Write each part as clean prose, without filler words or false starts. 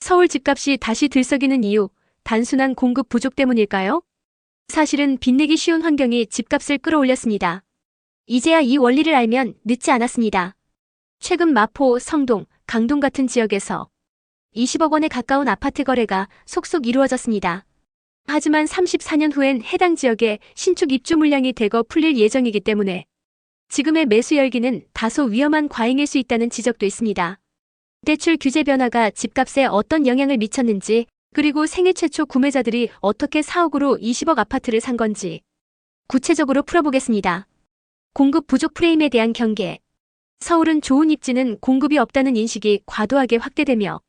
서울 집값이 다시 들썩이는 이유, 단순한 공급 부족 때문일까요? 사실은 빚내기 쉬운 환경이 집값을 끌어올렸습니다. 이제야 이 원리를 알면 늦지 않았습니다. 최근 마포, 성동, 강동 같은 지역에서 20억 원에 가까운 아파트 거래가 속속 이루어졌습니다. 하지만 34년 후엔 해당 지역에 신축 입주 물량이 대거 풀릴 예정이기 때문에 지금의 매수 열기는 다소 위험한 과잉일 수 있다는 지적도 있습니다. 대출 규제 변화가 집값에 어떤 영향을 미쳤는지, 그리고 생애 최초 구매자들이 어떻게 4억으로 20억 아파트를 산 건지 구체적으로 풀어보겠습니다. 공급 부족 프레임에 대한 경계. 서울은 좋은 입지는 공급이 없다는 인식이 과도하게 확대되며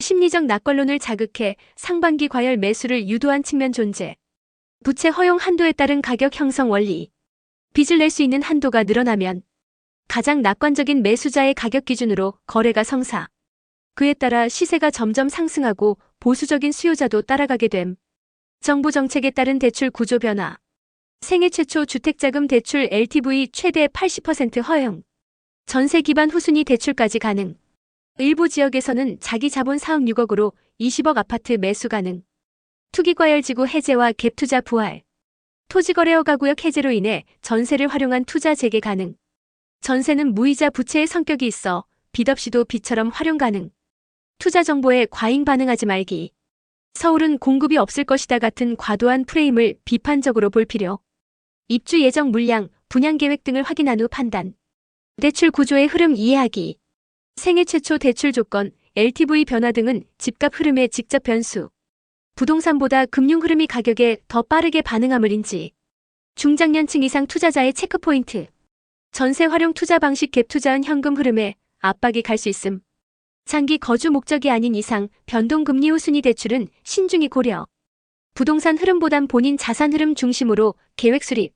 심리적 낙관론을 자극해 상반기 과열 매수를 유도한 측면 존재. 부채 허용 한도에 따른 가격 형성 원리. 빚을 낼 수 있는 한도가 늘어나면 가장 낙관적인 매수자의 가격 기준으로 거래가 성사. 그에 따라 시세가 점점 상승하고 보수적인 수요자도 따라가게 됨. 정부 정책에 따른 대출 구조 변화. 생애 최초 주택자금 대출 LTV 최대 80% 허용. 전세 기반 후순위 대출까지 가능. 일부 지역에서는 자기 자본 4억 6억으로 20억 아파트 매수 가능. 투기과열지구 해제와 갭투자 부활. 토지거래 허가구역 해제로 인해 전세를 활용한 투자 재개 가능. 전세는 무이자 부채의 성격이 있어 빚 없이도 빚처럼 활용 가능. 투자 정보에 과잉 반응하지 말기. 서울은 공급이 없을 것이다 같은 과도한 프레임을 비판적으로 볼 필요. 입주 예정 물량, 분양 계획 등을 확인한 후 판단. 대출 구조의 흐름 이해하기. 생애 최초 대출 조건, LTV 변화 등은 집값 흐름의 직접 변수. 부동산보다 금융 흐름이 가격에 더 빠르게 반응함을 인지. 중장년층 이상 투자자의 체크포인트. 전세 활용 투자 방식 갭 투자은 현금 흐름에 압박이 갈 수 있음. 장기 거주 목적이 아닌 이상 변동금리 후순위 대출은 신중히 고려. 부동산 흐름보단 본인 자산 흐름 중심으로 계획 수립.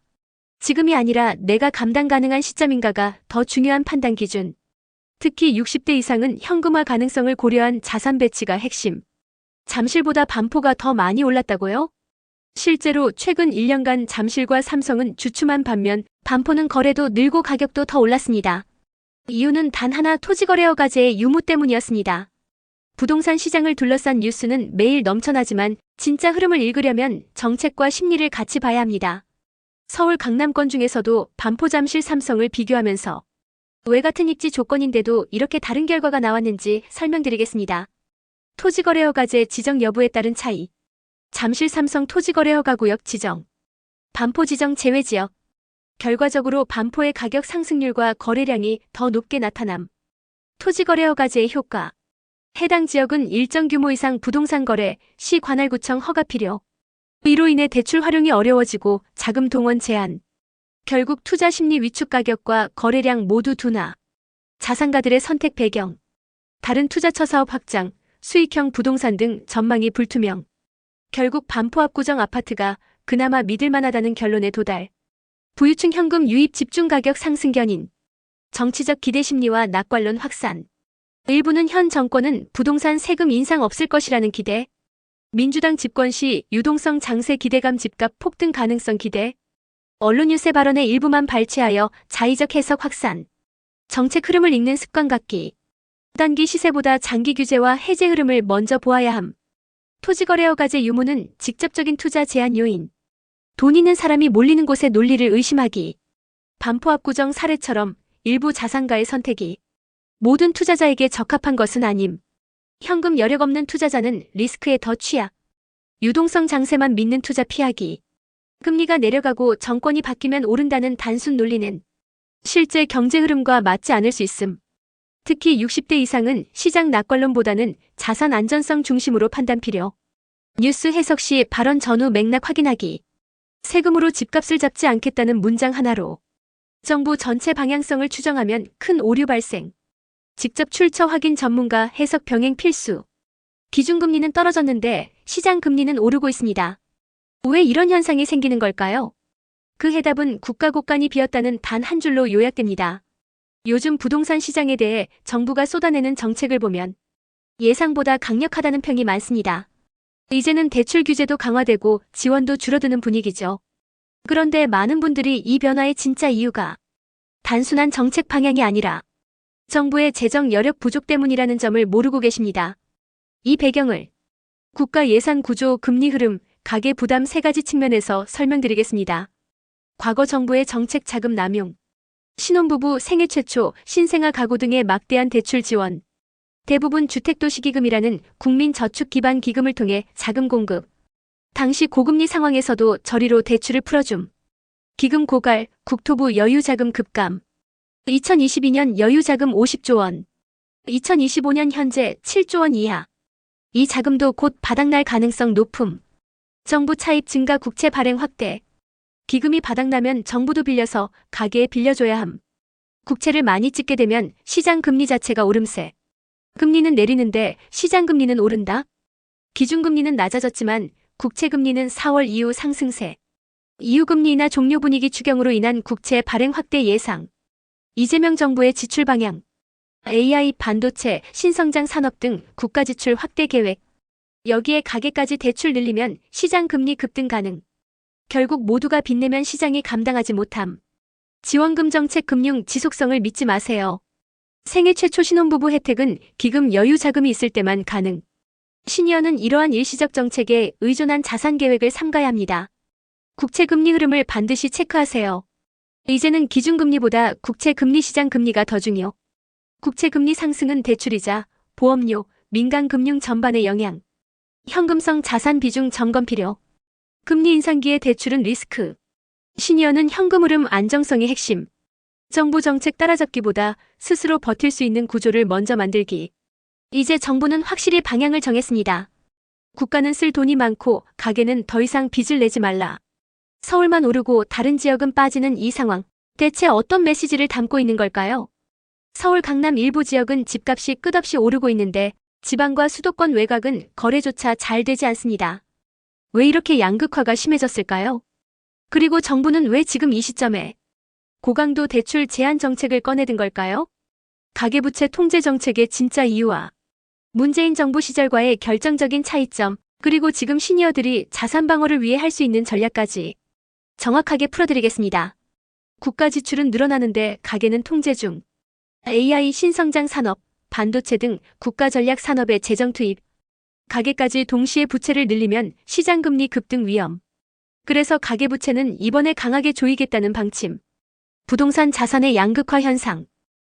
지금이 아니라 내가 감당 가능한 시점인가가 더 중요한 판단 기준. 특히 60대 이상은 현금화 가능성을 고려한 자산 배치가 핵심. 잠실보다 반포가 더 많이 올랐다고요? 실제로 최근 1년간 잠실과 삼성은 주춤한 반면 반포는 거래도 늘고 가격도 더 올랐습니다. 이유는 단 하나, 토지거래 허가제의 유무 때문이었습니다. 부동산 시장을 둘러싼 뉴스는 매일 넘쳐나지만 진짜 흐름을 읽으려면 정책과 심리를 같이 봐야 합니다. 서울 강남권 중에서도 반포, 잠실, 삼성을 비교하면서 왜 같은 입지 조건인데도 이렇게 다른 결과가 나왔는지 설명드리겠습니다. 토지거래 허가제 지정 여부에 따른 차이. 잠실 삼성 토지거래 허가구역 지정. 반포 지정 제외지역. 결과적으로 반포의 가격 상승률과 거래량이 더 높게 나타남. 토지거래 허가제의 효과. 해당 지역은 일정 규모 이상 부동산 거래, 시 관할구청 허가 필요. 이로 인해 대출 활용이 어려워지고 자금 동원 제한. 결국 투자 심리 위축, 가격과 거래량 모두 둔화. 자산가들의 선택 배경. 다른 투자처 사업 확장, 수익형 부동산 등 전망이 불투명. 결국 반포 압구정 아파트가 그나마 믿을만하다는 결론에 도달. 부유층 현금 유입 집중 가격 상승 견인. 정치적 기대 심리와 낙관론 확산. 일부는 현 정권은 부동산 세금 인상 없을 것이라는 기대. 민주당 집권 시 유동성 장세 기대감, 집값 폭등 가능성 기대. 언론 유세 발언의 일부만 발췌하여 자의적 해석 확산. 정책 흐름을 읽는 습관 갖기. 단기 시세보다 장기 규제와 해제 흐름을 먼저 보아야 함. 토지거래 허가제 유무는 직접적인 투자 제한 요인. 돈 있는 사람이 몰리는 곳에 논리를 의심하기. 반포 압구정 사례처럼 일부 자산가의 선택이 모든 투자자에게 적합한 것은 아님. 현금 여력 없는 투자자는 리스크에 더 취약. 유동성 장세만 믿는 투자 피하기. 금리가 내려가고 정권이 바뀌면 오른다는 단순 논리는 실제 경제 흐름과 맞지 않을 수 있음. 특히 60대 이상은 시장 낙관론보다는 자산 안전성 중심으로 판단 필요. 뉴스 해석 시 발언 전후 맥락 확인하기. 세금으로 집값을 잡지 않겠다는 문장 하나로 정부 전체 방향성을 추정하면 큰 오류 발생. 직접 출처 확인, 전문가 해석 병행 필수. 기준금리는 떨어졌는데 시장 금리는 오르고 있습니다. 왜 이런 현상이 생기는 걸까요? 그 해답은 국가곡간이 비었다는 단 한 줄로 요약됩니다. 요즘 부동산 시장에 대해 정부가 쏟아내는 정책을 보면 예상보다 강력하다는 평이 많습니다. 이제는 대출 규제도 강화되고 지원도 줄어드는 분위기죠. 그런데 많은 분들이 이 변화의 진짜 이유가 단순한 정책 방향이 아니라 정부의 재정 여력 부족 때문이라는 점을 모르고 계십니다. 이 배경을 국가 예산 구조, 금리 흐름, 가계 부담 세 가지 측면에서 설명드리겠습니다. 과거 정부의 정책 자금 남용, 신혼부부 생애 최초 신생아 가구 등의 막대한 대출 지원, 대부분 주택도시기금이라는 국민저축기반 기금을 통해 자금 공급, 당시 고금리 상황에서도 저리로 대출을 풀어줌, 기금 고갈, 국토부 여유자금 급감, 2022년 여유자금 50조 원, 2025년 현재 7조 원 이하, 이 자금도 곧 바닥날 가능성 높음, 정부 차입 증가 국채 발행 확대, 기금이 바닥나면 정부도 빌려서 가계에 빌려줘야 함. 국채를 많이 찍게 되면 시장 금리 자체가 오름세. 금리는 내리는데 시장 금리는 오른다. 기준금리는 낮아졌지만 국채 금리는 4월 이후 상승세. 이후 금리 인하 종료 분위기 추경으로 인한 국채 발행 확대 예상. 이재명 정부의 지출 방향. AI, 반도체, 신성장 산업 등 국가 지출 확대 계획. 여기에 가계까지 대출 늘리면 시장 금리 급등 가능. 결국 모두가 빚내면 시장이 감당하지 못함. 지원금 정책 금융 지속성을 믿지 마세요. 생애 최초 신혼부부 혜택은 기금 여유 자금이 있을 때만 가능. 시니어는 이러한 일시적 정책에 의존한 자산 계획을 삼가야 합니다. 국채 금리 흐름을 반드시 체크하세요. 이제는 기준금리보다 국채 금리 시장 금리가 더 중요. 국채 금리 상승은 대출이자, 보험료, 민간 금융 전반의 영향. 현금성 자산 비중 점검 필요. 금리 인상기의 대출은 리스크. 시니어는 현금 흐름 안정성이 핵심. 정부 정책 따라잡기보다 스스로 버틸 수 있는 구조를 먼저 만들기. 이제 정부는 확실히 방향을 정했습니다. 국가는 쓸 돈이 많고 가게는 더 이상 빚을 내지 말라. 서울만 오르고 다른 지역은 빠지는 이 상황. 대체 어떤 메시지를 담고 있는 걸까요? 서울 강남 일부 지역은 집값이 끝없이 오르고 있는데 지방과 수도권 외곽은 거래조차 잘 되지 않습니다. 왜 이렇게 양극화가 심해졌을까요? 그리고 정부는 왜 지금 이 시점에 고강도 대출 제한 정책을 꺼내든 걸까요? 가계부채 통제 정책의 진짜 이유와 문재인 정부 시절과의 결정적인 차이점, 그리고 지금 시니어들이 자산 방어를 위해 할 수 있는 전략까지 정확하게 풀어드리겠습니다. 국가 지출은 늘어나는데 가계는 통제 중. AI, 신성장 산업, 반도체 등 국가 전략 산업의 재정 투입. 가계까지 동시에 부채를 늘리면 시장금리 급등 위험. 그래서 가계부채는 이번에 강하게 조이겠다는 방침. 부동산 자산의 양극화 현상.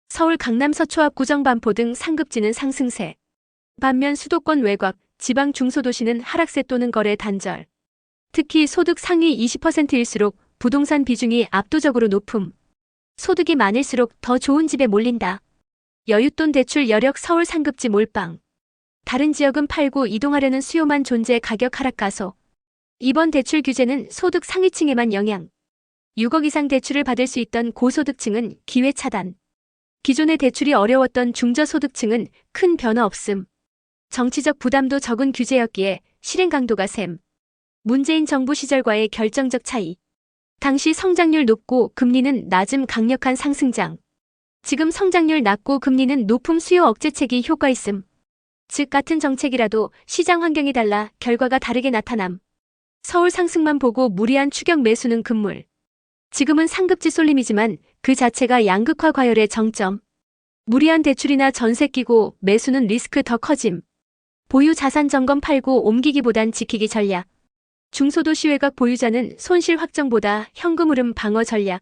서울 강남 서초합 구정 반포 등 상급지는 상승세. 반면 수도권 외곽, 지방 중소도시는 하락세 또는 거래 단절. 특히 소득 상위 20%일수록 부동산 비중이 압도적으로 높음. 소득이 많을수록 더 좋은 집에 몰린다. 여윳돈 대출 여력 서울 상급지 몰빵. 다른 지역은 팔고 이동하려는 수요만 존재 가격 하락 가소. 이번 대출 규제는 소득 상위층에만 영향. 6억 이상 대출을 받을 수 있던 고소득층은 기회 차단. 기존의 대출이 어려웠던 중저소득층은 큰 변화 없음. 정치적 부담도 적은 규제였기에 실행 강도가 셈. 문재인 정부 시절과의 결정적 차이. 당시 성장률 높고 금리는 낮음 강력한 상승장. 지금 성장률 낮고 금리는 높음 수요 억제책이 효과 있음. 즉 같은 정책이라도 시장 환경이 달라 결과가 다르게 나타남. 서울 상승만 보고 무리한 추격 매수는 금물. 지금은 상급지 쏠림이지만 그 자체가 양극화 과열의 정점. 무리한 대출이나 전세 끼고 매수는 리스크 더 커짐. 보유 자산 점검 팔고 옮기기보단 지키기 전략. 중소도시 외곽 보유자는 손실 확정보다 현금 흐름 방어 전략.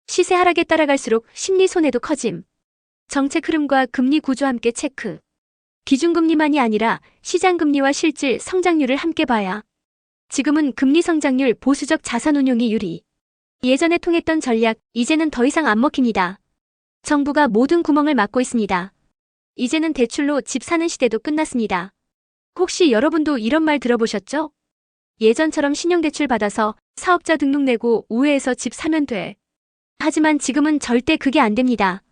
시세 하락에 따라갈수록 심리 손해도 커짐. 정책 흐름과 금리 구조 함께 체크. 기준금리만이 아니라 시장금리와 실질 성장률을 함께 봐야. 지금은 금리 성장률 보수적 자산운용이 유리. 예전에 통했던 전략, 이제는 더 이상 안 먹힙니다. 정부가 모든 구멍을 막고 있습니다. 이제는 대출로 집 사는 시대도 끝났습니다. 혹시 여러분도 이런 말 들어보셨죠? 예전처럼 신용대출 받아서 사업자 등록 내고 우회해서 집 사면 돼. 하지만 지금은 절대 그게 안 됩니다.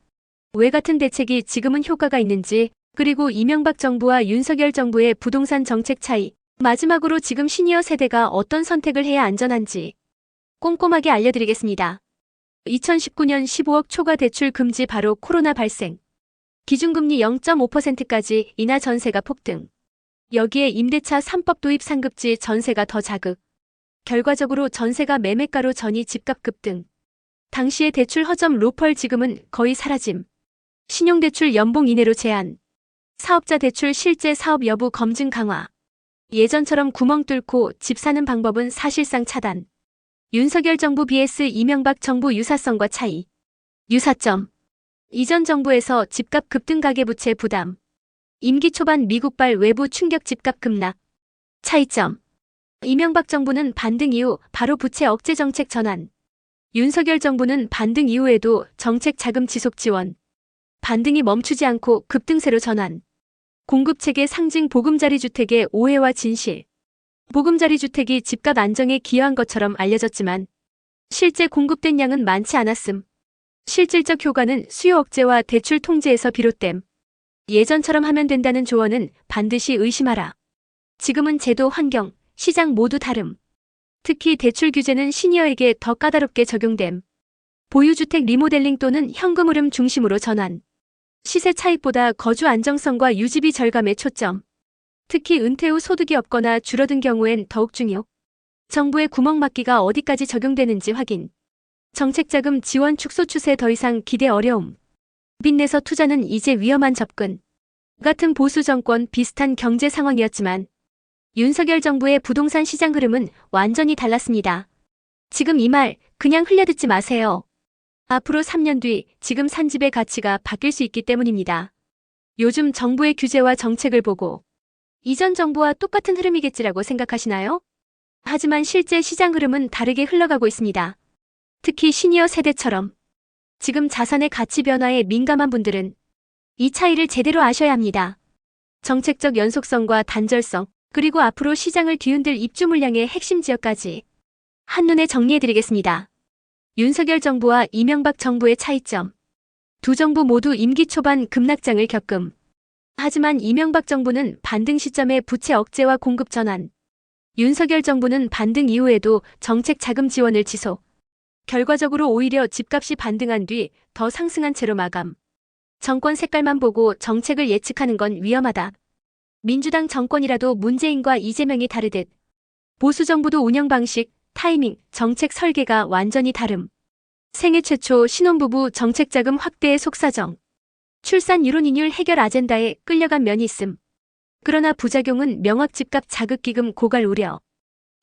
왜 같은 대책이 지금은 효과가 있는지, 그리고 이명박 정부와 윤석열 정부의 부동산 정책 차이, 마지막으로 지금 시니어 세대가 어떤 선택을 해야 안전한지 꼼꼼하게 알려드리겠습니다. 2019년 15억 초과 대출 금지 바로 코로나 발생. 기준금리 0.5%까지 인하 전세가 폭등. 여기에 임대차 3법 도입 상급지 전세가 더 자극. 결과적으로 전세가 매매가로 전이 집값 급등. 당시의 대출 허점 로펄 지금은 거의 사라짐. 신용대출 연봉 이내로 제한. 사업자 대출 실제 사업 여부 검증 강화. 예전처럼 구멍 뚫고 집 사는 방법은 사실상 차단. 윤석열 정부 vs 이명박 정부 유사성과 차이. 유사점. 이전 정부에서 집값 급등 가계부채 부담. 임기 초반 미국발 외부 충격 집값 급락. 차이점. 이명박 정부는 반등 이후 바로 부채 억제 정책 전환. 윤석열 정부는 반등 이후에도 정책 자금 지속 지원. 반등이 멈추지 않고 급등세로 전환. 공급체계 상징 보금자리 주택의 오해와 진실. 보금자리 주택이 집값 안정에 기여한 것처럼 알려졌지만 실제 공급된 양은 많지 않았음. 실질적 효과는 수요 억제와 대출 통제에서 비롯됨. 예전처럼 하면 된다는 조언은 반드시 의심하라. 지금은 제도, 환경, 시장 모두 다름. 특히 대출 규제는 시니어에게 더 까다롭게 적용됨. 보유주택 리모델링 또는 현금 흐름 중심으로 전환. 시세 차익보다 거주 안정성과 유지비 절감에 초점. 특히 은퇴 후 소득이 없거나 줄어든 경우엔 더욱 중요. 정부의 구멍 막기가 어디까지 적용되는지 확인. 정책자금 지원 축소 추세 더 이상 기대 어려움. 빚내서 투자는 이제 위험한 접근. 같은 보수 정권 비슷한 경제 상황이었지만 윤석열 정부의 부동산 시장 흐름은 완전히 달랐습니다. 지금 이 말 그냥 흘려듣지 마세요. 앞으로 3년 뒤 지금 산 집의 가치가 바뀔 수 있기 때문입니다. 요즘 정부의 규제와 정책을 보고 이전 정부와 똑같은 흐름이겠지라고 생각하시나요? 하지만 실제 시장 흐름은 다르게 흘러가고 있습니다. 특히 시니어 세대처럼 지금 자산의 가치 변화에 민감한 분들은 이 차이를 제대로 아셔야 합니다. 정책적 연속성과 단절성, 그리고 앞으로 시장을 뒤흔들 입주 물량의 핵심 지역까지 한눈에 정리해드리겠습니다. 윤석열 정부와 이명박 정부의 차이점. 두 정부 모두 임기 초반 급락장을 겪음. 하지만 이명박 정부는 반등 시점에 부채 억제와 공급 전환. 윤석열 정부는 반등 이후에도 정책 자금 지원을 지속. 결과적으로 오히려 집값이 반등한 뒤 더 상승한 채로 마감. 정권 색깔만 보고 정책을 예측하는 건 위험하다. 민주당 정권이라도 문재인과 이재명이 다르듯 보수 정부도 운영 방식, 타이밍, 정책 설계가 완전히 다름. 생애 최초 신혼부부 정책자금 확대의 속사정. 출산 유론인율 해결 아젠다에 끌려간 면이 있음. 그러나 부작용은 명확 집값 자극기금 고갈 우려.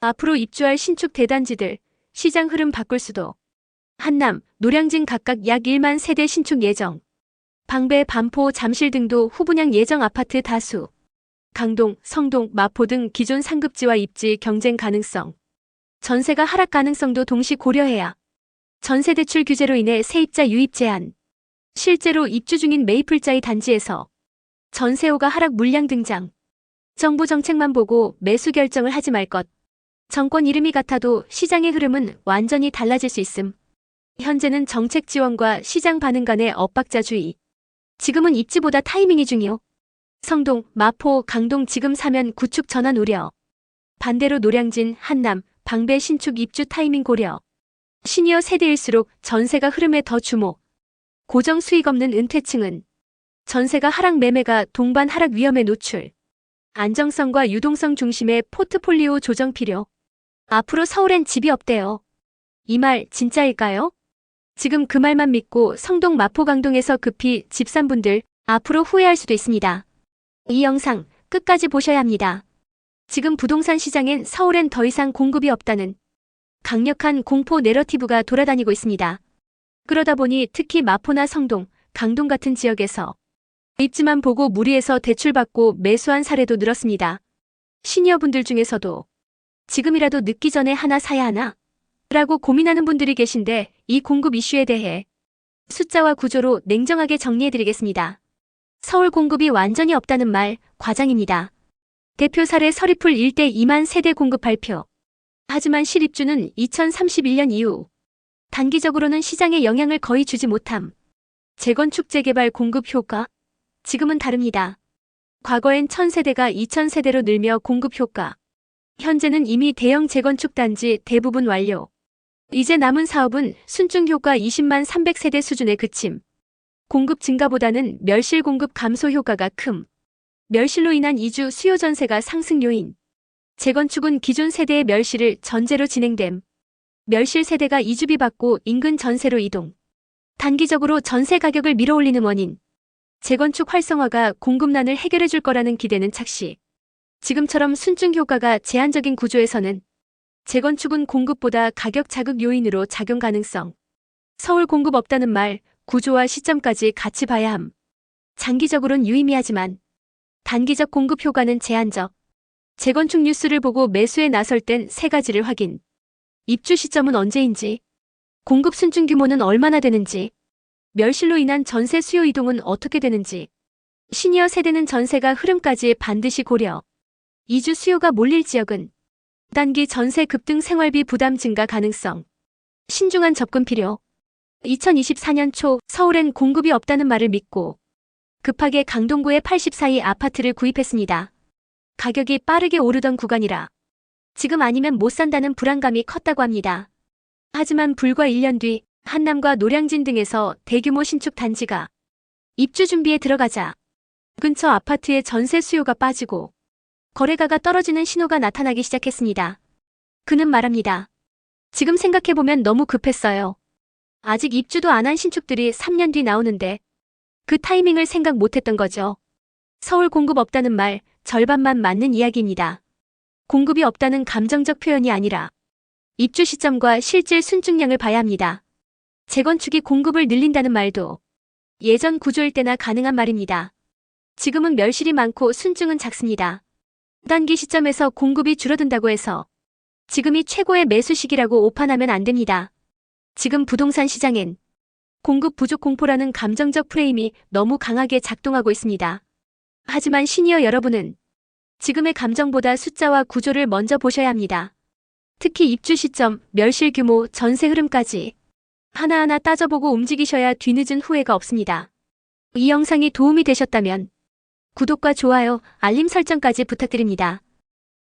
앞으로 입주할 신축 대단지들, 시장 흐름 바꿀 수도. 한남, 노량진 각각 약 1만 세대 신축 예정. 방배, 반포, 잠실 등도 후분양 예정 아파트 다수. 강동, 성동, 마포 등 기존 상급지와 입지 경쟁 가능성. 전세가 하락 가능성도 동시 고려해야. 전세대출 규제로 인해 세입자 유입 제한. 실제로 입주 중인 메이플자이 단지에서 전세호가 하락 물량 등장. 정부 정책만 보고 매수 결정을 하지 말 것. 정권 이름이 같아도 시장의 흐름은 완전히 달라질 수 있음. 현재는 정책 지원과 시장 반응 간의 엇박자주의. 지금은 입지보다 타이밍이 중요. 성동, 마포, 강동 지금 사면 구축 전환 우려. 반대로 노량진, 한남, 방배 신축 입주 타이밍 고려. 시니어 세대일수록 전세가 흐름에 더 주목. 고정 수익 없는 은퇴층은 전세가 하락 매매가 동반 하락 위험에 노출. 안정성과 유동성 중심의 포트폴리오 조정 필요. 앞으로 서울엔 집이 없대요. 이 말 진짜일까요? 지금 그 말만 믿고 성동 마포 강동에서 급히 집 산 분들 앞으로 후회할 수도 있습니다. 이 영상 끝까지 보셔야 합니다. 지금 부동산 시장엔 서울엔 더 이상 공급이 없다는 강력한 공포 내러티브가 돌아다니고 있습니다. 그러다 보니 특히 마포나 성동, 강동 같은 지역에서 입지만 보고 무리해서 대출받고 매수한 사례도 늘었습니다. 시니어분들 중에서도 지금이라도 늦기 전에 하나 사야 하나? 라고 고민하는 분들이 계신데 이 공급 이슈에 대해 숫자와 구조로 냉정하게 정리해드리겠습니다. 서울 공급이 완전히 없다는 말 과장입니다. 대표 사례 서리풀 일대 2만 세대 공급 발표. 하지만 실입주는 2031년 이후 단기적으로는 시장에 영향을 거의 주지 못함. 재건축 재개발 공급 효과? 지금은 다릅니다. 과거엔 1000세대가 2000세대로 늘며 공급 효과. 현재는 이미 대형 재건축 단지 대부분 완료. 이제 남은 사업은 순증 효과 20만 300세대 수준에 그침. 공급 증가보다는 멸실 공급 감소 효과가 큼. 멸실로 인한 이주 수요 전세가 상승 요인. 재건축은 기존 세대의 멸실을 전제로 진행됨. 멸실 세대가 이주비 받고 인근 전세로 이동. 단기적으로 전세 가격을 밀어올리는 원인. 재건축 활성화가 공급난을 해결해 줄 거라는 기대는 착시. 지금처럼 순증 효과가 제한적인 구조에서는 재건축은 공급보다 가격 자극 요인으로 작용 가능성. 서울 공급 없다는 말, 구조와 시점까지 같이 봐야 함. 장기적으론 유의미하지만 단기적 공급 효과는 제한적. 재건축 뉴스를 보고 매수에 나설 땐 세 가지를 확인. 입주 시점은 언제인지, 공급 순증 규모는 얼마나 되는지, 멸실로 인한 전세 수요 이동은 어떻게 되는지, 시니어 세대는 전세가 흐름까지 반드시 고려. 이주 수요가 몰릴 지역은 단기 전세 급등 생활비 부담 증가 가능성. 신중한 접근 필요. 2024년 초 서울엔 공급이 없다는 말을 믿고 급하게 강동구의 84이 아파트를 구입했습니다. 가격이 빠르게 오르던 구간이라 지금 아니면 못 산다는 불안감이 컸다고 합니다. 하지만 불과 1년 뒤 한남과 노량진 등에서 대규모 신축 단지가 입주 준비에 들어가자 근처 아파트의 전세 수요가 빠지고 거래가가 떨어지는 신호가 나타나기 시작했습니다. 그는 말합니다. 지금 생각해보면 너무 급했어요. 아직 입주도 안 한 신축들이 3년 뒤 나오는데 그 타이밍을 생각 못했던 거죠. 서울 공급 없다는 말 절반만 맞는 이야기입니다. 공급이 없다는 감정적 표현이 아니라 입주 시점과 실질 순증량을 봐야 합니다. 재건축이 공급을 늘린다는 말도 예전 구조일 때나 가능한 말입니다. 지금은 멸실이 많고 순증은 작습니다. 단기 시점에서 공급이 줄어든다고 해서 지금이 최고의 매수 시기라고 오판하면 안 됩니다. 지금 부동산 시장엔 공급 부족 공포라는 감정적 프레임이 너무 강하게 작동하고 있습니다. 하지만 시니어 여러분은 지금의 감정보다 숫자와 구조를 먼저 보셔야 합니다. 특히 입주 시점, 멸실 규모, 전세 흐름까지 하나하나 따져보고 움직이셔야 뒤늦은 후회가 없습니다. 이 영상이 도움이 되셨다면 구독과 좋아요, 알림 설정까지 부탁드립니다.